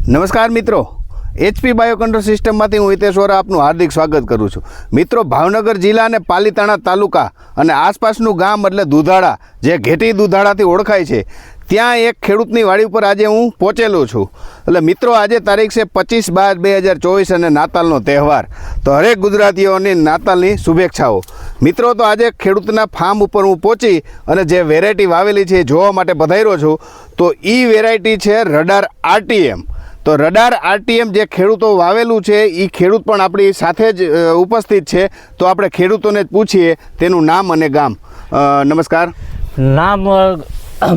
નમસ્કાર મિત્રો, HP bio control સિસ્ટમમાંથી હું હિતેશ વોરા આપનું હાર્દિક સ્વાગત કરું છું. મિત્રો, ભાવનગર જિલ્લા અને પાલીતાણા તાલુકા અને આસપાસનું ગામ એટલે દુધાળા, જે ઘેટી દુધાળાથી ઓળખાય છે, ત્યાં એક ખેડૂતની વાડી ઉપર આજે હું પહોંચેલો છું. એટલે મિત્રો, આજે તારીખ છે 25/12/2024 અને નાતાલનો તહેવાર. તો હરેક ગુજરાતીઓની નાતાલની શુભેચ્છાઓ. મિત્રો, તો આજે ખેડૂતના ફાર્મ ઉપર હું પહોંચી અને જે વેરાયટી વાવેલી છે એ જોવા માટે પધાર્યો છું. તો એ વેરાયટી છે રડાર RTM. તો રડાર RTM જે ખેડૂતો વાવેલું છે એ ખેડૂત પણ આપણી સાથે જ ઉપસ્થિત છે. તો આપણે ખેડૂતોને જ પૂછીએ તેનું નામ અને ગામ. નમસ્કાર. નામ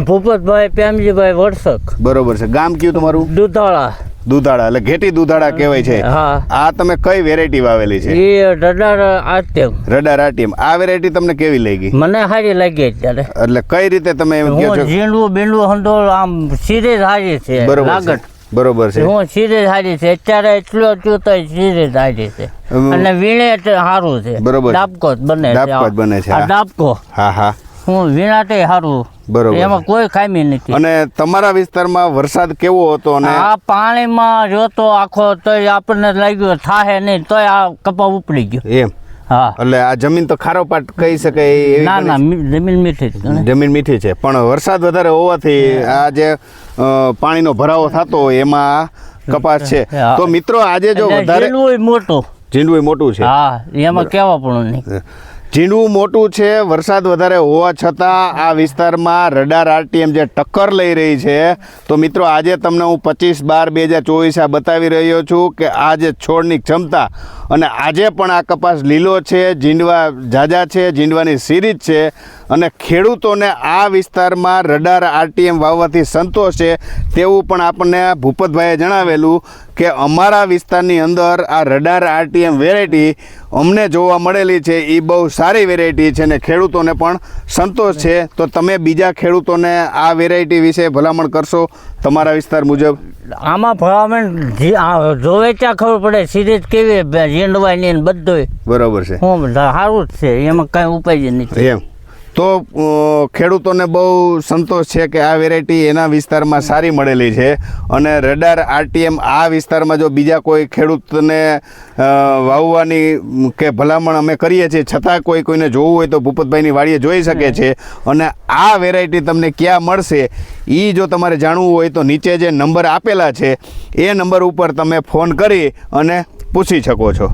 ભૂપતભાઈ પ્રેમજીભાઈ વડસક. બરોબર છે. ગામ કયું તમારું? દુધાળા. દુધાળા એટલે ઘેટી દુધાળા કહેવાય છે. હા. આ તમે કઈ વેરાયટી વાવેલી છે? એ રડાર RTM. Radar RTM. આ વેરાયટી તમને કેવી લાગી? મને સારી લાગી અત્યારે. એટલે કઈ રીતે તમે એમ કહો છો? ઝીંડવું બીંડવું હંડોળ આમ સીધે સારી છે. બરોબર. બરોબર છે. હું સીધે સારી છે અત્યારે, એટલો તો સીધે સારી છે. અને વીણે સારું છે. બરોબર. ડાબકો બને છે. ડાબકો. હા હા. હું વીણાટે સારું. બરોબર. એમાં કોઈ ખામી નથી. અને તમારા વિસ્તારમાં વરસાદ કેવો હતો? અને આ પાણીમાં જોતો આખો તોય આપણને લાગ્યું થાહે નહીં, તોય આ કપા ઉપડી ગયો. એમ? હા. એટલે આ જમીન તો ખારોપાટ કહી શકાય? ના ના, જમીન મીઠી છે. જમીન મીઠી છે, પણ વરસાદ વધારે હોવાથી આ જે પાણીનો ભરાવો થતો હોય એમાં કપાસ છે. તો મિત્રો, આજે જો વધારે ઝીંડવું મોટું છે. હા, એમાં કેવા પણ નહીં. ઝીંડવું મોટું છે, વરસાદ વધારે હોવા છતાં આ વિસ્તારમાં રડાર RTM જે ટક્કર લઈ રહી છે. તો મિત્રો, આજે તમને હું 25/12/2024 આ બતાવી રહ્યો છું કે આ જે છોડની ક્ષમતા. અને આજે પણ આ કપાસ લીલો છે, ઝીંડવા ઝાઝા છે, ઝીંડવાની સિરીઝ છે. અને ખેડૂતોને આ વિસ્તારમાં રડાર RTM વાવવાથી સંતોષ છે તેવું પણ આપણને ભૂપતભાઈએ જણાવેલું કે અમારા વિસ્તારની અંદર આ રડાર RTM વેરાયટી અમને જોવા મળેલી છે. એ બહુ સારી વેરાયટી છે અને ખેડૂતોને પણ સંતોષ છે. તો તમે બીજા ખેડૂતોને આ વેરાયટી વિશે ભલામણ કરશો તમારા વિસ્તાર મુજબ? આમાં ભલામણ જોવે ત્યાં ખબર પડે સિરીઝ કેવી ઝીંડવાની બધું. બરોબર છે. હું સારું જ છે, એમાં કાંઈ ઉપાય નથી. એમ તો ખેડૂતોને બહુ સંતોષ છે કે આ વેરાયટી એના વિસ્તારમાં સારી મળેલી છે. અને રડાર RTM આ વિસ્તારમાં જો બીજા કોઈ ખેડૂતને વાવવાની કે ભલામણ અમે કરીએ છીએ, છતાં કોઈને જોવું હોય તો ભૂપતભાઈની વાડીએ જોઈ શકે છે. અને આ વેરાયટી તમને ક્યાં મળશે એ જો તમારે જાણવું હોય તો નીચે જે નંબર આપેલા છે એ નંબર ઉપર તમે ફોન કરી અને પૂછી શકો છો.